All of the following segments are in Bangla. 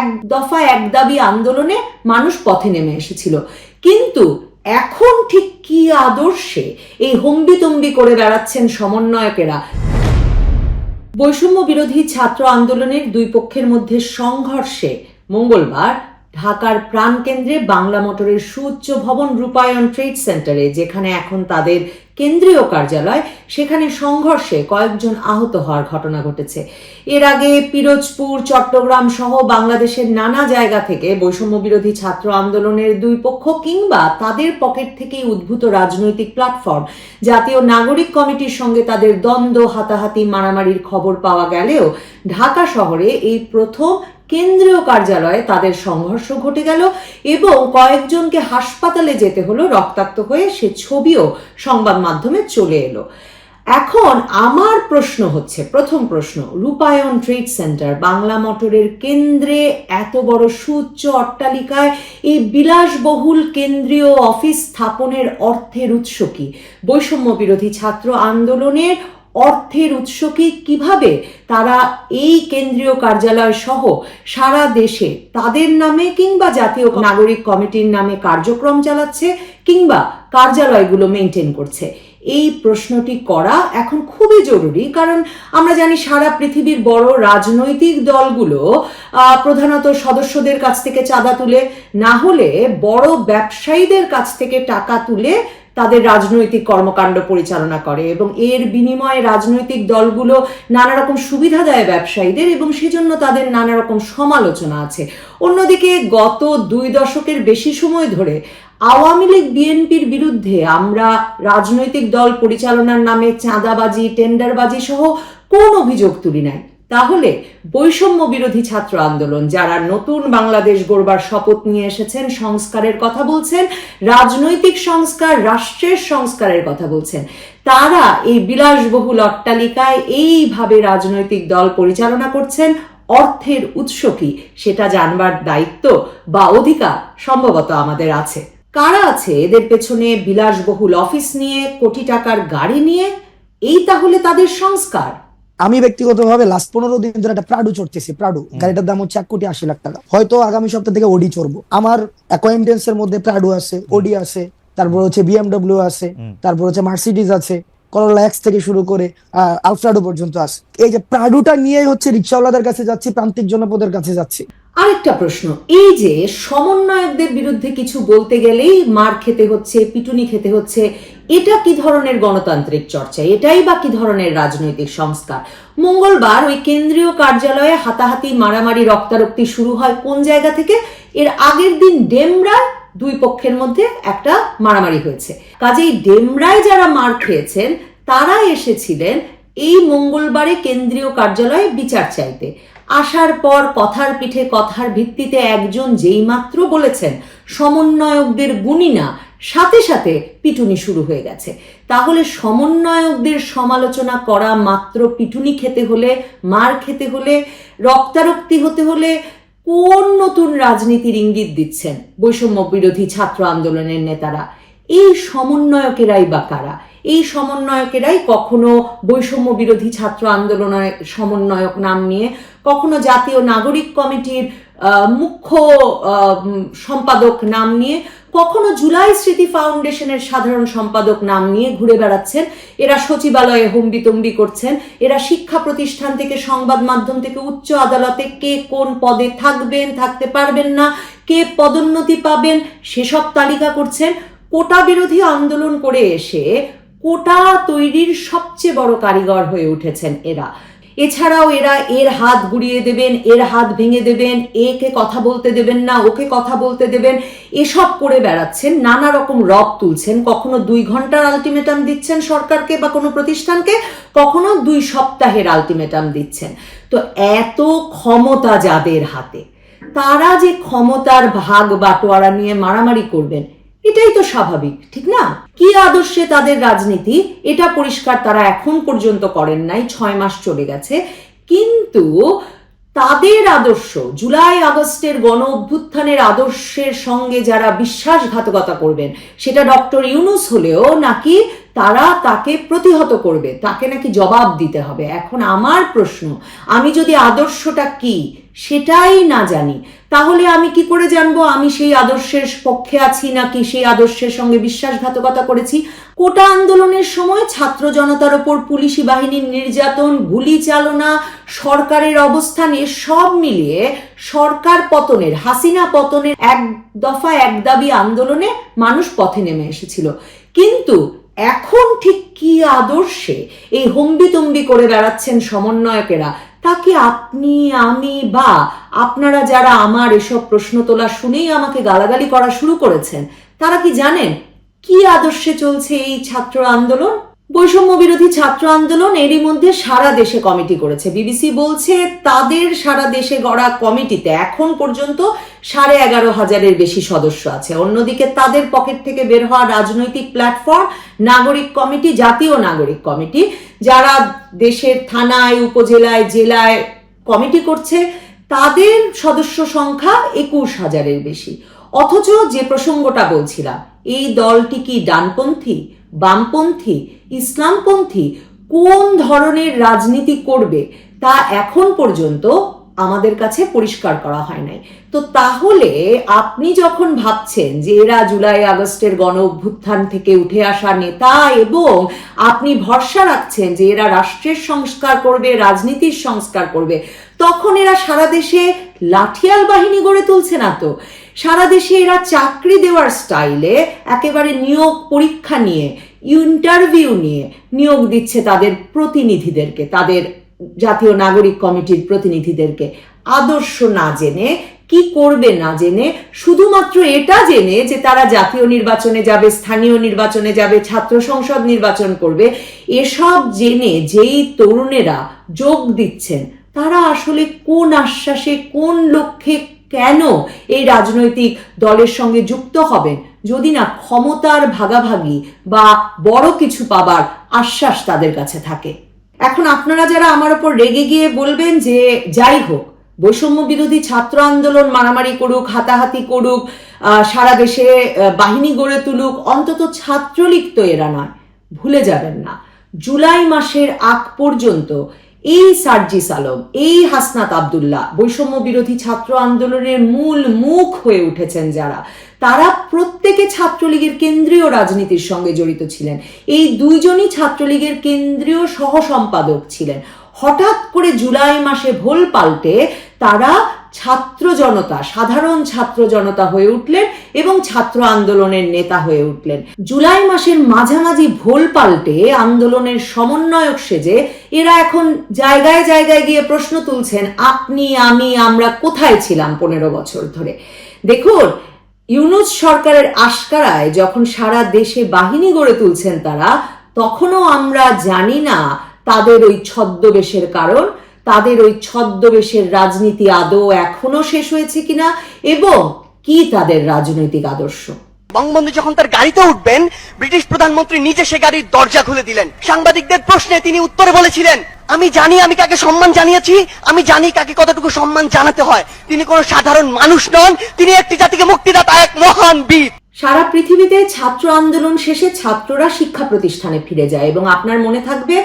এক দফা এক দাবি আন্দোলনে মানুষ পথে নেমে এসেছিল। কিন্তু এখন ঠিক কি আদর্শে এই হম্বিতম্বি করে বেড়াচ্ছেন সমন্বয়কেরা? বৈষম্য বিরোধী ছাত্র আন্দোলনের দুই পক্ষের মধ্যে সংঘর্ষে মঙ্গলবার ঢাকার প্রাণকেন্দ্রে বাংলা মোটরের সুউচ্চ ভবন রূপায়ণ ট্রেড সেন্টারে, যেখানে এখন তাদের কেন্দ্রীয় কার্যালয়, সেখানে সংঘর্ষে কয়েকজন আহত হওয়ার ঘটনা ঘটেছে। এর আগে পিরোজপুর, চট্টগ্রাম সহ বাংলাদেশের নানা জায়গা থেকে বৈষম্য বিরোধী ছাত্র আন্দোলনের দুই পক্ষ কিংবা তাদের পকেট থেকেই উদ্ভূত রাজনৈতিক প্ল্যাটফর্ম জাতীয় নাগরিক কমিটির সঙ্গে তাদের দ্বন্দ্ব, হাতাহাতি, মারামারির খবর পাওয়া গেলেও ঢাকা শহরে এই প্রথম কেন্দ্রীয় কার্যালয়ে তাদের সংঘর্ষ ঘটে গেল এবং কয়েকজনকে হাসপাতালে যেতে হলো রক্তাক্ত হয়ে। সে ছবিও সংবাদ মাধ্যমে চলে এলো। এখন আমার প্রশ্ন হচ্ছে, প্রথম প্রশ্ন, রূপায়ণ ট্রেড সেন্টার, বাংলা মোটরের কেন্দ্রে এত বড় সুউচ্চ অট্টালিকায় এই বিলাসবহুল কেন্দ্রীয় অফিস স্থাপনের অর্থের উৎস কি? বৈষম্য বিরোধী ছাত্র আন্দোলনের অর্থের উৎস কি? কিভাবে তারা এই কেন্দ্রীয় কার্যালয় সহ সারা দেশে তাদের নামে কিংবা জাতীয় নাগরিক কমিটির নামে কার্যক্রম চালাচ্ছে কিংবা কার্যালয়গুলো মেনটেন করছে? এই প্রশ্নটি করা এখন খুবই জরুরি, কারণ আমরা জানি সারা পৃথিবীর বড় রাজনৈতিক দলগুলো প্রধানত সদস্যদের কাছ থেকে চাঁদা তুলে, না হলে বড় ব্যবসায়ীদের কাছ থেকে টাকা তুলে তাদের রাজনৈতিক কর্মকাণ্ড পরিচালনা করে এবং এর বিনিময়ে রাজনৈতিক দলগুলো নানা রকম সুবিধা দেয় ব্যবসায়ীদের এবং সেজন্য তাদের নানা রকম সমালোচনা আছে। অন্যদিকে গত 2 দশকের বেশি সময় ধরে আওয়ামী লীগ, বিএনপির বিরুদ্ধে আমরা রাজনৈতিক দল পরিচালনার নামে চাঁদাবাজি, টেন্ডারবাজি সহ কোন অভিযোগ তুলি নাই। তাহলে বৈষম্য বিরোধী ছাত্র আন্দোলন, যারা নতুন বাংলাদেশ গড়বার শপথ নিয়ে এসেছেন, সংস্কারের কথা বলছেন, রাজনৈতিক সংস্কার, রাষ্ট্রের সংস্কারের কথা বলছেন, তারা এই বিলাসবহুল অট্টালিকায় এইভাবে রাজনৈতিক দল পরিচালনা করছেন, অর্থের উৎস কি সেটা জানবার দায়িত্ব বা অধিকার সম্ভবত আমাদের আছে। কারা আছে এদের পেছনে? বিলাসবহুল অফিস নিয়ে, কোটি টাকার গাড়ি নিয়ে। এই তাহলে তাদের সংস্কার? আমি ব্যক্তিগতভাবে লাস্ট 15 দিন ধরে একটা প্রাডু চড়তেছি। প্রাডু গাড়িটার দাম হচ্ছে 1,80,00,000 টাকা। হয়তো আগামী সপ্তাহ থেকে ওডি চড়বো। আমার অ্যাকোয়েন্টেন্স এর মধ্যে প্রাডু আছে, ওডি আছে, তারপর হচ্ছে বিএমডব্লিউ আছে, তারপর হচ্ছে মার্সিডিজ আছে, করোলা এক্স থেকে শুরু করে আলফ্রাডো পর্যন্ত আছে। এই যে প্রাডুটা নিয়ে হচ্ছে রিক্সাওয়ালাদের কাছে যাচ্ছি, প্রান্তিক জনপদের কাছে যাচ্ছি। আরেকটা প্রশ্ন, এই যে সমন্বয়কদের বিরুদ্ধে কিছু বলতে গেলেই মার খেতে হচ্ছে, পিটুনি খেতে হচ্ছে, এটা কি ধরনের গণতান্ত্রিক চর্চা? এটাই বা কি ধরনের রাজনৈতিক সংস্কার? মঙ্গলবার ওই কেন্দ্রীয় কার্যালয়ে হাতাহাতি, মারামারি, রক্তারক্তি শুরু হয় কোন জায়গা থেকে? এর আগের দিন ডেমরায় দুই পক্ষের মধ্যে একটা মারামারি হয়েছে। কাজেই ডেমরায় যারা মার খেয়েছেন তারা এসেছিলেন এই মঙ্গলবারে কেন্দ্রীয় কার্যালয়ে বিচার চাইতে। আসার পর কথার পিঠে কথার ভিত্তিতে একজন যেই মাত্র বলেছেন সমন্বয়কদের গুণী না, সাথে সাথে পিটুনি শুরু হয়ে গেছে। তাহলে সমন্বয়কদের সমালোচনা করা মাত্র পিটুনি খেতে হলে, মার খেতে হলে, রক্তারক্তি হতে হলে কোন নতুন রাজনীতির ইঙ্গিত দিচ্ছেন বৈষম্য বিরোধী ছাত্র আন্দোলনের নেতারা? এই সমন্বয়কেরাই বা কারা? এই সমন্বয়কেরাই কখনো বৈষম্য বিরোধী ছাত্র আন্দোলনের সমন্বয়ক নাম নিয়ে, কখনো জাতীয় নাগরিক কমিটির মুখ্য সম্পাদক নাম নিয়ে, কখনো জুলাই স্মৃতি ফাউন্ডেশনের সাধারণ সম্পাদক নাম নিয়ে ঘুরে বেড়াচ্ছেন। এরা সচিবালয়ে হম্বিতম্বি করছেন, এরা শিক্ষা প্রতিষ্ঠান থেকে, সংবাদ মাধ্যম থেকে, উচ্চ আদালতে কে কোন পদে থাকবেন, থাকতে পারবেন না, কে পদোন্নতি পাবেন সেসব তালিকা করছেন। কোটা বিরোধী আন্দোলন করে এসে কোটা তৈরির সবচেয়ে বড় কারিগর হয়ে উঠেছেন এরা। এছাড়াও এরা এর হাত গুড়িয়ে দেবেন, এর হাত ভেঙে দেবেন, একে কথা বলতে দেবেন না, ওকে কথা বলতে দেবেন, এসব করে বেড়াচ্ছেন, নানা রকম রব তুলছেন। কখনো 2 ঘন্টার আলটিমেটাম দিচ্ছেন সরকারকে বা কোনো প্রতিষ্ঠানকে, কখনো 2 সপ্তাহের আলটিমেটাম দিচ্ছেন। তো এত ক্ষমতা যাদের হাতে, তারা যে ক্ষমতার ভাগ বাটোয়ারা নিয়ে মারামারি করবেন, এটাই তো স্বাভাবিক, ঠিক না? কি আদর্শে তাদের রাজনীতি এটা পরিষ্কার তারা এখন পর্যন্ত করেন নাই, 6 মাস চলে গেছে। কিন্তু তাদের আদর্শ, জুলাই আগস্টের গণ অভ্যুত্থানের আদর্শের সঙ্গে যারা বিশ্বাসঘাতকতা করবেন, সেটা ডক্টর ইউনূস হলেও নাকি তারা তাকে প্রতিহত করবে, তাকে নাকি জবাব দিতে হবে। এখন আমার প্রশ্ন, আমি যদি আদর্শটা কি সেটাই না জানি, তাহলে আমি কি করে জানবো আমি সেই আদর্শের পক্ষে আছি নাকি সেই আদর্শের সঙ্গে বিশ্বাসঘাতকতা করেছি? কোটা আন্দোলনের সময় ছাত্র জনতার ওপর পুলিশি বাহিনীর নির্যাতন, গুলি চালনা, সরকারের অবস্থান, সব মিলিয়ে সরকার পতনের, হাসিনা পতনের এক দফা এক দাবি আন্দোলনে মানুষ পথে নেমে এসেছিল। কিন্তু এখন ঠিক কি আদর্শে এই হম্বিতম্বি করে বেড়াচ্ছেন সমন্বয়কেরা, তা কি আপনি, আমি বা আপনারা যারা আমার এসব প্রশ্ন তোলা শুনেই আমাকে গালাগালি করা শুরু করেছেন, তারা কি জানেন কি আদর্শে চলছে এই ছাত্র আন্দোলন? বৈষম্য বিরোধী ছাত্র আন্দোলন এরই মধ্যে সারা দেশে কমিটি করেছে। বিবিসি বলছে তাদের সারা দেশে গড়া কমিটিতে এখন পর্যন্ত 11,500-এর বেশি সদস্য আছে। অন্যদিকে তাদের পকেট থেকে বের হওয়া রাজনৈতিক প্ল্যাটফর্ম, নাগরিক কমিটি, জাতীয় নাগরিক কমিটি, যারা দেশের থানায়, উপজেলায়, জেলায় কমিটি করছে, তাদের সদস্য সংখ্যা 21,000-এর বেশি। অথচ যে প্রসঙ্গটা বলছিলাম, এই দলটি কি ডানপন্থী, বামপন্থী, ইসলামপন্থী, কোন ধরনের রাজনীতি করবে তা এখন পর্যন্ত আমাদের কাছে পরিষ্কার করা হয় নাই। তো তাহলে আপনি যখন ভাবছেন যে এরা জুলাই আগস্টের গণ অভ্যুত্থান থেকে উঠে আসা নেতা এবং আপনি ভরসা রাখছেন যে এরা রাষ্ট্রের সংস্কার করবে, রাজনীতির সংস্কার করবে, তখন এরা সারা দেশে লাঠিয়াল বাহিনী গড়ে তুলছে না তো। সারা দেশে এরা চাকরি দেওয়ার স্টাইলে একেবারে নিয়োগ পরীক্ষা নিয়ে, ইন্টারভিউ নিয়ে নিয়োগ দিচ্ছে তাদের প্রতিনিধিদেরকে, তাদের জাতীয় নাগরিক কমিটির প্রতিনিধিদেরকে, আদর্শ না জেনে, কি করবে না জেনে, শুধুমাত্র এটা জেনে যে তারা জাতীয় নির্বাচনে যাবে, স্থানীয় নির্বাচনে যাবে, ছাত্র সংসদ নির্বাচন করবে। এসব জেনে যেই তরুণেরা যোগ দিচ্ছেন, তারা আসলে কোন আশ্বাসে, কোন লক্ষ্যে, কেন এই রাজনৈতিক দলের সঙ্গে যুক্ত হবেন, যদি না ক্ষমতার ভাগাভাগি বা বড় কিছু পাবার আশ্বাস তাদের কাছে থাকে? এখন আপনারা যারা আমার উপর রেগে গিয়ে বলবেন যে যাই হোক, বৈষম্য বিরোধী ছাত্র আন্দোলন মারামারি করুক, হাতাহাতি করুক, সারা দেশে বাহিনী গড়ে তুলুক, অন্তত ছাত্রলীগ তো এরা নয়। ভুলে যাবেন না, জুলাই মাসের আগ পর্যন্ত এই সার্জিস আলম, এই হাসনাত আব্দুল্লাহ, বৈষম্য বিরোধী ছাত্র আন্দোলনের মূল মুখ হয়ে উঠেছেন যারা, তারা প্রত্যেকে ছাত্রলীগের কেন্দ্রীয় রাজনীতির সঙ্গে জড়িত ছিলেন। এই দুইজনই ছাত্রলীগের কেন্দ্রীয় সহ সম্পাদক ছিলেন। হঠাৎ করে জুলাই মাসে ভোল পাল্টে তারা ছাত্র জনতা, সাধারণ ছাত্র জনতা হয়ে উঠলেন এবং ছাত্র আন্দোলনের নেতা হয়ে উঠলেন। জুলাই মাসের মাঝামাঝি ভোল পাল্টে আন্দোলনের সমন্বয়ক সেজে এরা এখন জায়গায় জায়গায় গিয়ে প্রশ্ন তুলছেন, আপনি, আমি, আমরা কোথায় ছিলাম 15 বছর ধরে? দেখুন, ইউনূস সরকারের আশকারায় যখন সারা দেশে বাহিনী গড়ে তুলছেন তারা, তখনও আমরা জানি না তাদের ওই ছদ্মবেশের কারণ, তাদের ওই ছদ্মবেশের রাজনীতি আদৌ এখনো শেষ হয়েছে কিনা এবং কি তাদের রাজনৈতিক আদর্শ। বঙ্গবন্ধু যখন তার গাড়িতে উঠবেন, ব্রিটিশ প্রধানমন্ত্রী নিজে সে গাড়ির দরজা খুলে দিলেন। সাংবাদিকদের প্রশ্নে তিনি উত্তরে বলেছিলেন, আমি জানি আমি কাকে সম্মান জানিয়েছি, আমি জানি কাকে কতটুকু সম্মান জানাতে হয়। তিনি কোনো সাধারণ মানুষ নন, তিনি একটি জাতিকে মুক্তিদাতা, এক মহান বীর। সারা পৃথিবীতে ছাত্র আন্দোলন শেষে ছাত্ররা শিক্ষা প্রতিষ্ঠানে ফিরে যায় এবং আপনার মনে থাকবে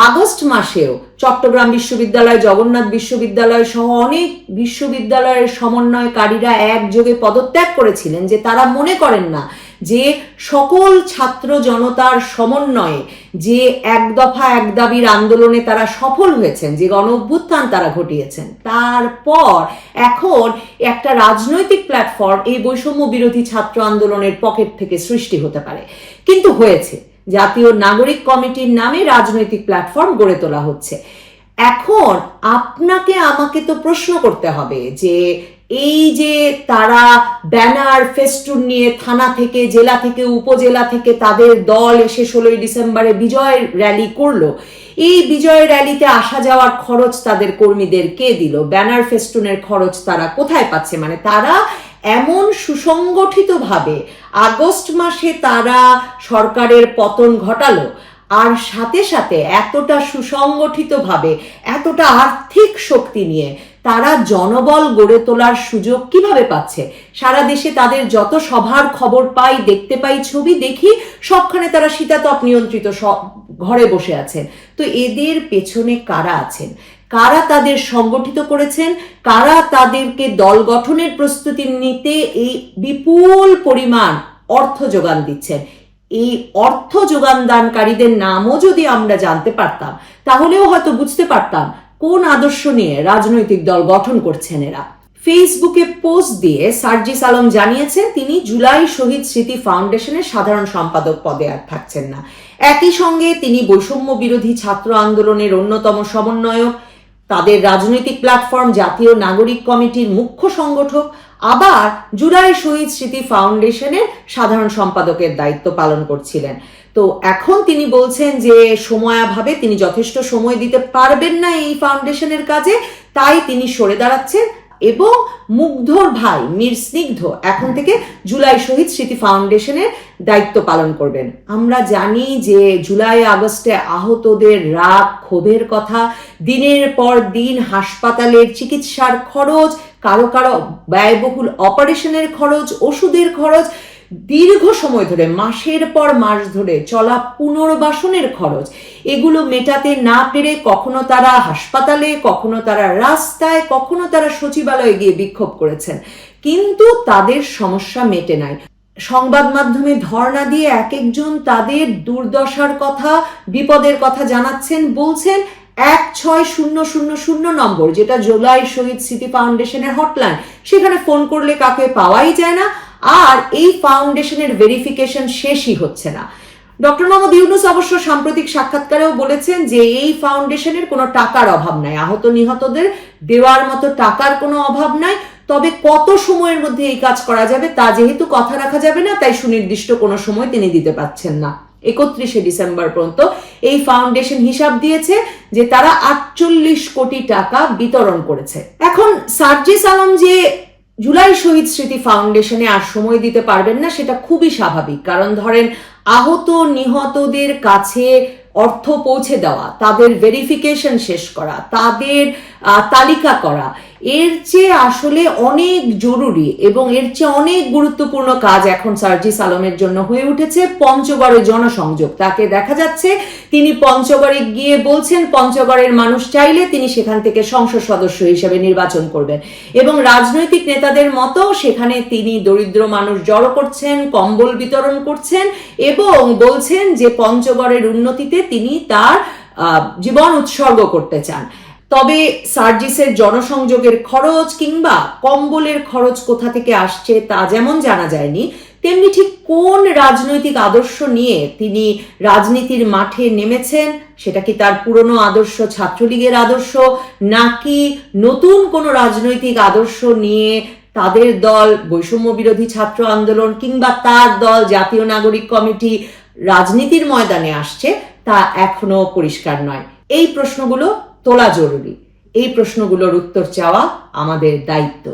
আগস্ট মাসেও চট্টগ্রাম বিশ্ববিদ্যালয়, জগন্নাথ বিশ্ববিদ্যালয় সহ অনেক বিশ্ববিদ্যালয়ের সমন্বয়কারীরা একযোগে পদত্যাগ করেছিলেন যে তারা মনে করেন না যে সকল ছাত্র জনতার সমন্বয়ে যে এক দফা এক দাবির আন্দোলনে তারা সফল হয়েছেন, যে গণ অভ্যুত্থান তারা ঘটিয়েছেন, তারপর এখন একটা রাজনৈতিক প্ল্যাটফর্ম এই বৈষম্য বিরোধী ছাত্র আন্দোলনের পকেট থেকে সৃষ্টি হতে পারে। কিন্তু হয়েছে, জাতীয় নাগরিক কমিটির নামে রাজনৈতিক প্ল্যাটফর্ম গড়ে তোলা হচ্ছে। এখন আপনাকে আমাকে তো প্রশ্ন করতে হবে যে এই যে তারা ব্যানার ফেস্টুন নিয়ে থানা থেকে, জেলা থেকে, উপজেলা থেকে তাদের দল এসে 16ই ডিসেম্বরে বিজয় র্যালি করলো, এই বিজয় র্যালিতে আসা যাওয়ার খরচ তাদের কর্মীদের কে দিল? ব্যানার ফেস্টুনের খরচ তারা কোথায় পাচ্ছে? মানে তারা এমন সুসংগঠিতভাবে আগস্ট মাসে তারা সরকারের পতন ঘটালো, আর সাথে সাথে এতটা সুসংগঠিতভাবে, এতটা আর্থিক শক্তি নিয়ে তারা জনবল গড়ে তোলার সুযোগ কিভাবে পাচ্ছে? সারা দেশে তাদের যত সভার খবর পাই, দেখতে পাই, ছবি দেখি, সবখানে তারা শীতাতপ নিয়ন্ত্রিত ঘরে বসে আছেন। তো এদের পেছনে কারা আছেন? কারা তাদের সংগঠিত করেছেন? কারা তাদেরকে দল গঠনের প্রস্তুতি নিতে এই বিপুল পরিমাণ অর্থ যোগান দিচ্ছেন? এই অর্থ যোগান দানকারীদের নামও যদি আমরা জানতে পারতাম, তাহলেও হয়তো বুঝতে পারতাম কোন আদর্শ নিয়ে রাজনৈতিক দল গঠন করছেন এরা। ফেসবুকে পোস্ট দিয়ে সার্জিস আলম জানিয়েছেন তিনি জুলাই শহীদ স্মৃতি ফাউন্ডেশনের সাধারণ সম্পাদক পদে আর থাকছেন না। একই সঙ্গে তিনি বৈষম্য বিরোধী ছাত্র আন্দোলনের অন্যতম সমন্বয়ক, তাদের রাজনৈতিক প্ল্যাটফর্ম জাতীয় নাগরিক কমিটির মুখ্য সংগঠক, আবার জুলাই শহীদ স্মৃতি ফাউন্ডেশনের সাধারণ সম্পাদকের দায়িত্ব পালন করছিলেন। তো এখন তিনি বলছেন যে সময়াভাবে তিনি যথেষ্ট সময় দিতে পারবেন না এই ফাউন্ডেশনের কাজে, তাই তিনি সরে দাঁড়াচ্ছেন এবং মুগ্ধর ভাই মীর স্নিগ্ধ এখন থেকে জুলাই শহীদ স্মৃতি ফাউন্ডেশনের দায়িত্ব পালন করবেন। আমরা জানি যে জুলাই আগস্টে আহতদের রাগ ক্ষোভের কথা, দিনের পর দিন হাসপাতালের চিকিৎসার খরচ, কারো কারো ব্যয়বহুল অপারেশনের খরচ, ওষুধের খরচ, দীর্ঘ সময় ধরে মাসের পর মাস ধরে চলা পুনর্বাসনের খরচ, এগুলো মেটাতে না পেরে কখনো তারা হাসপাতালে, কখনো তারা রাস্তায়, কখনো তারা সচিবালয়ে গিয়ে বিক্ষোভ করেছেন, কিন্তু তাদের সমস্যা মেটে নাই। সংবাদ মাধ্যমে ধর্ণা দিয়ে এক একজন তাদের দুর্দশার কথা, বিপদের কথা জানাচ্ছেন, বলছেন 16000 নম্বর, যেটা জুলাই শহীদ স্মৃতি ফাউন্ডেশনের হটলাইন, সেখানে ফোন করলে কাকে পাওয়াই যায় না, আর এই ফাউন্ডেশনের ভেরিফিকেশন শেষই হচ্ছে না। ডক্টর মোহাম্মদ ইউনূস অবশ্য সাম্প্রতিক সাক্ষাৎকারেও বলেছেন যে এই ফাউন্ডেশনের কোনো টাকার অভাব নাই, আহত নিহতদের দেওয়ার মতো টাকার কোনো অভাব নাই, তবে কত সময়ের মধ্যে এই কাজ করা যাবে তা যেহেতু কথা রাখা যাবে না, তাই সুনির্দিষ্ট কোনো সময় তিনি দিতে পারছেন না। 31শে ডিসেম্বর পর্যন্ত এই ফাউন্ডেশন হিসাব দিয়েছে যে তারা 48 কোটি টাকা বিতরণ করেছে। এখন সার্জিস আলম যে জুলাই শহীদ স্মৃতি ফাউন্ডেশনে আর সময় দিতে পারবেন না, সেটা খুবই স্বাভাবিক। কারণ ধরেন আহত নিহতদের কাছে অর্থ পৌঁছে দেওয়া, তাদের ভেরিফিকেশন শেষ করা, তাদের তালিকা করা, এর চেয়ে আসলে অনেক জরুরি এবং এর চেয়ে অনেক গুরুত্বপূর্ণ কাজ এখন সার্জিস আলমের জন্য হয়ে উঠেছে পঞ্চগড়ে জনসংযোগ। তাকে দেখা যাচ্ছে তিনি পঞ্চগড়ে গিয়ে বলছেন পঞ্চগড়ের মানুষ চাইলে তিনি সেখান থেকে সংসদ সদস্য হিসেবে নির্বাচন করবেন, এবং রাজনৈতিক নেতাদের মতো সেখানে তিনি দরিদ্র মানুষ জড়ো করছেন, কম্বল বিতরণ করছেন এবং বলছেন যে পঞ্চগড়ের উন্নতিতে তিনি তার জীবন উৎসর্গ করতে চান। তবে সার্জিসের জনসংযোগের খরচ কিংবা কম্বলের খরচ কোথা থেকে আসছে তা যেমন জানা যায়নি, তেমনি ঠিক কোন রাজনৈতিক আদর্শ নিয়ে তিনি রাজনীতির মাঠে নেমেছেন, সেটা কি তার পুরনো আদর্শ ছাত্রলীগের আদর্শ, নাকি নতুন কোনো রাজনৈতিক আদর্শ নিয়ে তাদের দল বৈষম্য বিরোধী ছাত্র আন্দোলন কিংবা তার দল জাতীয় নাগরিক কমিটি রাজনীতির ময়দানে আসছে, তা এখনো পরিষ্কার নয়। এই প্রশ্নগুলো তোলা জরুরি, এই প্রশ্নগুলোর উত্তর চাওয়া আমাদের দায়িত্ব।